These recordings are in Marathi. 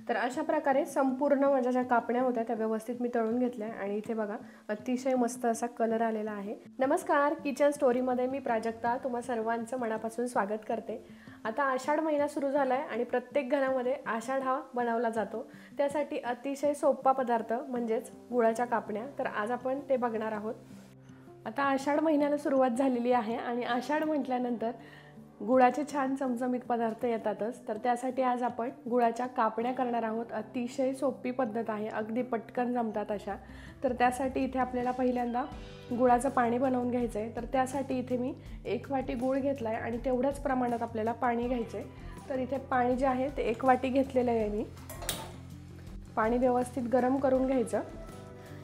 तर अशा प्रकारे संपूर्ण माझ्या ज्या कापण्या होत्या त्या व्यवस्थित मी तळून घेतल्या आणि इथे बघा अतिशय मस्त असा कलर आलेला आहे। नमस्कार, किचन स्टोरीमध्ये मी प्राजक्ता तुम्हा सर्वांचं मनापासून स्वागत करते। आता आषाढ महिना सुरू झालाय आणि प्रत्येक घरामध्ये आषाढ हा बनवला जातो। त्यासाठी अतिशय सोपा पदार्थ म्हणजेच गुळाच्या कापण्या, तर आज आपण ते बघणार आहोत। आता आषाढ महिन्याला सुरुवात झालेली आहे आणि आषाढ म्हटल्यानंतर गुळाचे छान चमचमीत पदार्थ येतातच। तर त्यासाठी आज आपण गुळाच्या कापण्या करणार आहोत। अतिशय सोपी पद्धत आहे, अगदी पटकन जमतात अशा। तर त्यासाठी इथे आपल्याला पहिल्यांदा गुळाचं पाणी बनवून घ्यायचं आहे। तर त्यासाठी इथे मी 1 वाटी गुळ घेतला आहे आणि तेवढ्याच प्रमाणात आपल्याला पाणी घ्यायचं आहे। तर इथे पाणी जे आहे ते 1 वाटी घेतलेलं आहे मी। पाणी व्यवस्थित गरम करून घ्यायचं।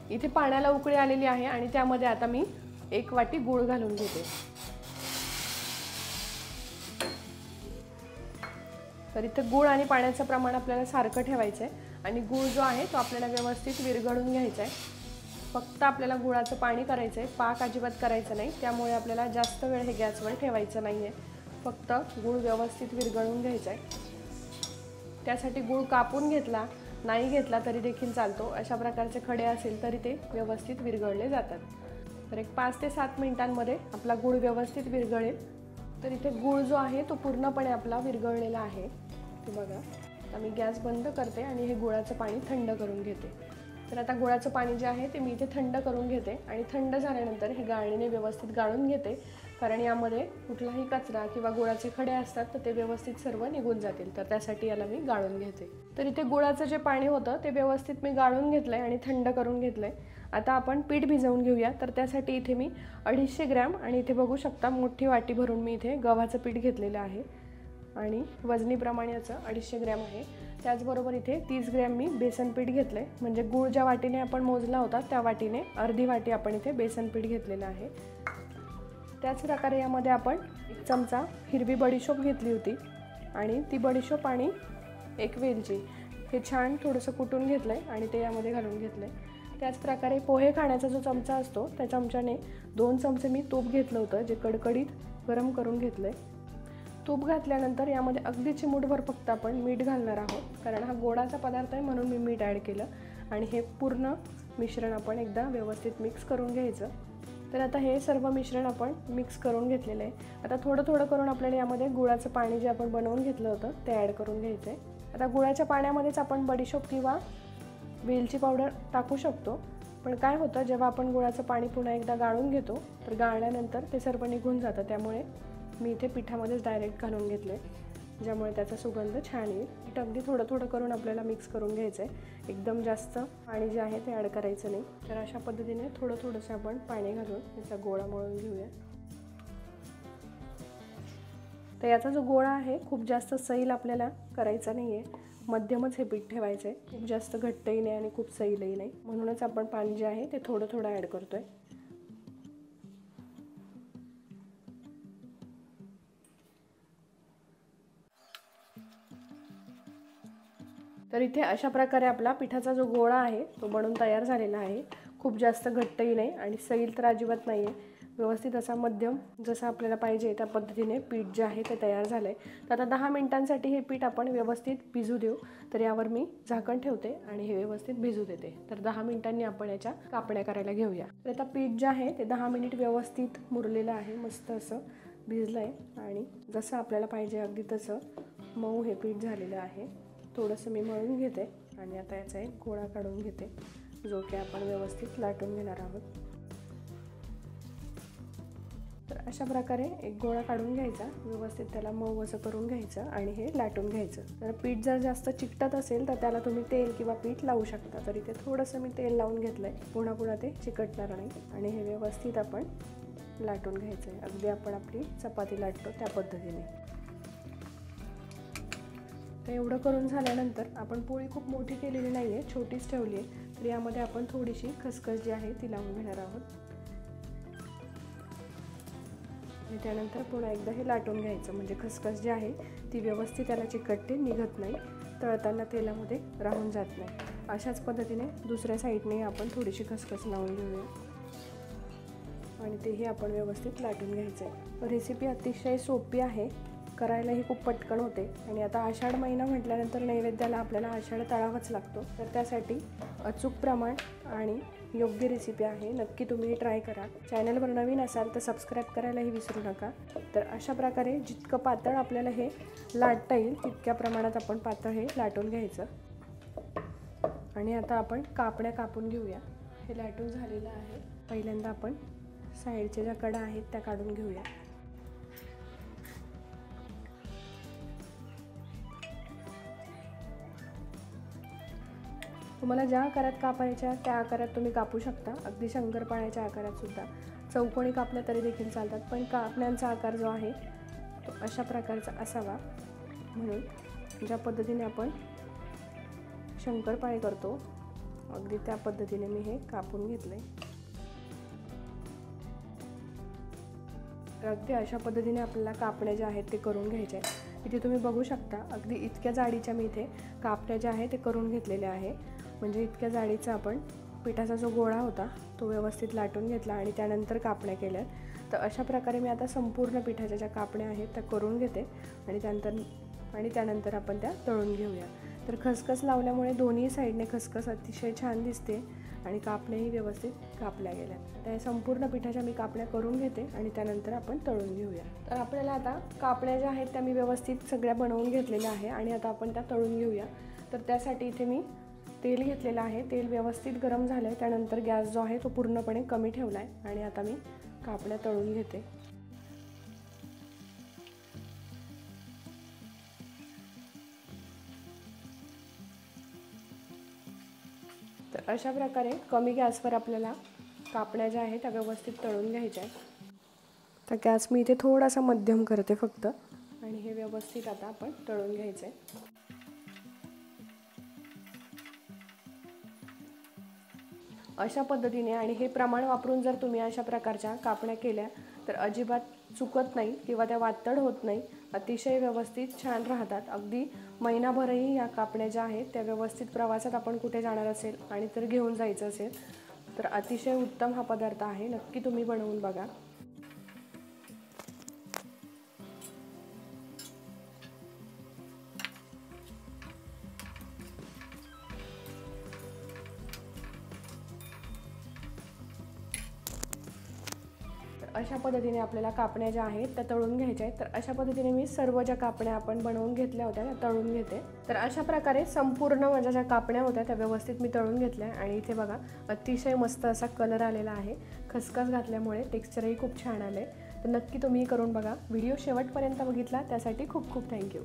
इथे पाण्याला उकळी आलेली आहे आणि त्यामध्ये आता मी 1 वाटी गुळ घालून घेते। तर इथे गुळ आणि पाण्याचं प्रमाण आपल्याला सारखं ठेवायचं आहे आणि गुळ जो आहे तो आपल्याला व्यवस्थित विरघळून घ्यायचा आहे। फक्त आपल्याला गुळाचं पाणी करायचं आहे, पाक अजिबात करायचं नाही। त्यामुळे आपल्याला जास्त वेळ हे गॅसवर ठेवायचं नाही आहे, फक्त गुळ व्यवस्थित विरघळून घ्यायचा आहे। त्यासाठी गुळ कापून घेतला नाही घेतला तरी देखील चालतो, अशा प्रकारचे खडे असेल तरी ते व्यवस्थित विरघळले जातात। तर एक 5 ते 7 मिनिटांमध्ये आपला गुळ व्यवस्थित विरघळेल। तर इथे गुळ जो आहे तो पूर्णपणे आपला विरघळलेला आहे, ते बघा। आता मी गॅस बंद करते आणि हे गुळाचं पाणी थंड करून घेते। तर आता गुळाचं पाणी जे आहे ते मी इथे थंड करून घेते आणि थंड झाल्यानंतर हे गाळणीने व्यवस्थित गाळून घेते, कारण यामध्ये कुठलाही कचरा किंवा गुळाचे खडे असतात तर ते व्यवस्थित सर्व निघून जातील। तर त्यासाठी याला मी गाळून घेते। तर इथे गुळाचं जे पाणी होतं ते व्यवस्थित मी गाळून घेतलंय आणि थंड करून घेतलंय। आता आपण पीठ भिजवून घेऊया। तर त्यासाठी इथे मी 250 ग्रॅम आणि इथे बघू शकता मोठी वाटी भरून मी इथे गव्हाचं पीठ घेतलेलं आहे आणि वजनीप्रमाणे याचं 250 ग्रॅम आहे। त्याचबरोबर इथे 30 ग्रॅम मी बेसन पीठ घेतलंय, म्हणजे गुळ ज्या वाटीने आपण मोजला होता त्या वाटीने अर्धी वाटी आपण इथे बेसन पीठ घेतलेलं आहे। त्याच प्रकारे यामध्ये आपण 1 चमचा हिरवी बडीशोप घेतली होती आणि ती बडीशोप आणि 1 वेलची हे छान थोडंसं कुटून घेतलंय आणि ते यामध्ये घालून घेतलंय। त्याच प्रकारे पोहे खाण्याचा जो चमचा असतो त्या चमच्याने 2 चमचे मी तूप घेतलं होतं, जे कडकडीत गरम करून घेतलंय। तूप घातल्यानंतर यामध्ये अगदी चिमूटभर फक्त आपण मीठ घालणार आहोत, कारण हा गोडाचा पदार्थ आहे म्हणून मी मीठ ॲड केलं। आणि हे पूर्ण मिश्रण आपण एकदा व्यवस्थित मिक्स करून घ्यायचं। तर आता हे सर्व मिश्रण आपण मिक्स करून घेतलेलं आहे। आता थोडं थोडं करून आपल्याला यामध्ये गुळाचं पाणी जे आपण बनवून घेतलं होतं ते ॲड करून घ्यायचं आहे। आता गुळाच्या पाण्यामध्येच आपण बडीशोप किंवा वेलची पावडर टाकू शकतो, पण काय होतं जेव्हा आपण गुळाचं पाणी पुन्हा एकदा गाळून घेतो तर गाळल्यानंतर ते सर्व निघून जातं। त्यामुळे मी इथे पिठामध्येच डायरेक्ट घालून घेतलं आहे, ज्यामुळे त्याचा सुगंध छान येईल। पीठ अगदी थोडं थोडं करून आपल्याला मिक्स करून घ्यायचं आहे, एकदम जास्त पाणी जे आहे ते ॲड करायचं नाही। तर अशा पद्धतीने थोडं थोडंसं आपण पाणी घालून याचा गोळा मळून घेऊया। तर याचा जो गोळा आहे खूप जास्त सैल आपल्याला करायचा नाही आहे, मध्यमच हे पीठ ठेवायचं आहे। खूप जास्त घट्टही नाही आणि खूप सैलही नाही, म्हणूनच आपण पाणी जे आहे ते थोडं थोडं ॲड करतोय। तर इथे अशा प्रकारे आपला पिठाचा जो गोळा आहे तो बनून तयार झालेला आहे। खूप जास्त घट्टही नाही आणि सैल तर अजिबात नाही आहे, व्यवस्थित असा मध्यम जसं आपल्याला पाहिजे त्या पद्धतीने पीठ जे आहे ते तयार झालं आहे। तर आता 10 मिनिटांसाठी हे पीठ आपण व्यवस्थित भिजू देऊ। तर यावर मी झाकण ठेवते आणि हे व्यवस्थित भिजू देते। तर 10 मिनिटांनी आपण याच्या कापण्या करायला घेऊया। तर आता पीठ जे आहे ते 10 मिनिट व्यवस्थित मुरलेलं आहे, मस्त असं भिजलं आहे आणि जसं आपल्याला पाहिजे अगदी तसं मऊ हे पीठ झालेलं आहे। थोडंसं मी मळून घेते आणि आता याचा एक गोळा काढून घेते, जो की आपण व्यवस्थित लाटून घेणार आहोत। तर अशा प्रकारे एक गोळा काढून घ्यायचा, व्यवस्थित त्याला मऊ असं करून घ्यायचं आणि हे लाटून घ्यायचं। तर पीठ जर जास्त चिकटत असेल तर त्याला तुम्ही तेल किंवा पीठ लावू शकता। तर इथे थोडंसं मी तेल लावून घेतलं आहे, पुन्हा पुन्हा ते चिकटणार नाही आणि हे व्यवस्थित आपण लाटून घ्यायचं आहे, अगदी आपण आपली चपाती लाटतो त्या पद्धतीने। तर एवढं करून झाल्यानंतर आपण पोळी खूप मोठी केलेली नाही आहे, छोटीच ठेवली आहे। तर यामध्ये आपण थोडीशी खसखस जी आहे ती लावून घेणार आहोत आणि त्यानंतर पुन्हा एकदा हे लाटून घ्यायचं, म्हणजे खसखस जी आहे ती व्यवस्थित त्याला चिकटते, निघत नाही, तळताना तेलामध्ये राहून जात नाही। अशाच पद्धतीने दुसऱ्या साईडने आपण थोडीशी खसखस लावून घेऊया आणि तेही आपण व्यवस्थित लाटून घ्यायचं आहे। रेसिपी अतिशय सोपी आहे करायलाही खूप पटकन होते. आणि आता आषाढ महिना म्हटल्यानंतर नैवेद्याला आपल्याला आषाढ तळावाच लागतो. तर त्यासाठी अचूक प्रमाण आणि योग्य रेसिपी आहे. नक्की तुम्ही ट्राय करा. चॅनलवर नवीन असाल तर सबस्क्राईब करायलाही विसरू नका. तर अशा प्रकारे जितकं पातळ आपल्याला हे लाटता येईल तितक्या प्रमाणात आपण पातळ हे लाटून घ्यायचं. आणि आता आपण कापण्या कापून घेऊया. हे लाटून झालेलं आहे. पहिल्यांदा आपण साईडच्या ज्या कडा आहेत त्या काढून घेऊया. तुम्हाला ज्या आकारात कापायच्या त्या आकारात तुम्ही कापू शकता. अगदी शंकरपाळ्याच्या आकारात सुद्धा चौकोनी कापल्या तरी देखील चालतात, पण कापण्यांचा आकार जो आहे तो अशा प्रकारचा असावा. म्हणून ज्या पद्धतीने आपण शंकरपाळे करतो अगदी त्या पद्धतीने मी हे कापून घेतले. तर अगदी अशा पद्धतीने आपल्याला कापण्या ज्या आहेत ते करून घ्यायचे आहेत. इथे तुम्ही बघू शकता अगदी इतक्या जाडीच्या मी इथे कापण्या ज्या आहेत ते करून घेतलेल्या आहे. म्हणजे इतक्या जाडीचा आपण पिठाचा जो गोळा होता तो व्यवस्थित लाटून घेतला आणि त्यानंतर कापण्या केल्या. तर अशा प्रकारे मी आता संपूर्ण पिठाच्या ज्या कापण्या आहेत त्या करून घेते आणि त्यानंतर आपण त्या तळून घेऊया. तर खसखस लावल्यामुळे दोन्ही साईडने खसखस अतिशय छान दिसते आणि कापण्याही व्यवस्थित कापल्या गेल्या. त्या संपूर्ण पिठाच्या मी कापण्या करून घेते आणि त्यानंतर आपण तळून घेऊया. तर आपल्याला आता कापण्या ज्या आहेत त्या मी व्यवस्थित सगळ्या बनवून घेतलेल्या आहे आणि आता आपण त्या तळून घेऊया. तर त्यासाठी इथे मी तेल घेतलेलं आहे. तेल व्यवस्थित गरम झालं आहे. त्यानंतर गॅस जो आहे तो पूर्णपणे कमी ठेवला आहे आणि आता मी कापण्या तळून घेते. तर अशा प्रकारे कमी गॅसवर आपल्याला कापण्या ज्या आहेत त्या व्यवस्थित तळून घ्यायच्या आहेत. तर गॅस मी इथे थोडासा मध्यम करते फक्त आणि हे व्यवस्थित आता आपण तळून घ्यायचं आहे. अशा पद्धतीने आणि हे प्रमाण वापरून जर तुम्ही अशा प्रकारच्या कापण्या केल्या तर अजिबात चुकत नाही किंवा त्या वातड होत नाही. अतिशय व्यवस्थित छान राहतात. अगदी महिनाभरही या कापण्या ज्या आहेत त्या व्यवस्थित प्रवासात आपण कुठे जाणार असेल आणि तर घेऊन जायचं असेल तर अतिशय उत्तम हा पदार्थ आहे. नक्की तुम्ही बनवून बघा. अशा पद्धतीने आपल्याला कापण्या ज्या आहेत त्या तळून घ्यायच्या आहेत. तर अशा पद्धतीने मी सर्व ज्या कापण्या आपण बनवून घेतल्या होत्या त्या तळून घेते. तर अशा प्रकारे संपूर्ण माझ्या ज्या कापण्या होत्या त्या व्यवस्थित मी तळून घेतल्या आणि इथे बघा अतिशय मस्त असा कलर आलेला आहे. खसखस घातल्यामुळे टेक्स्चरही खूप छान आले. तर नक्की तुम्ही करून बघा. व्हिडिओ शेवटपर्यंत बघितला त्यासाठी खूप खूप थँक्यू.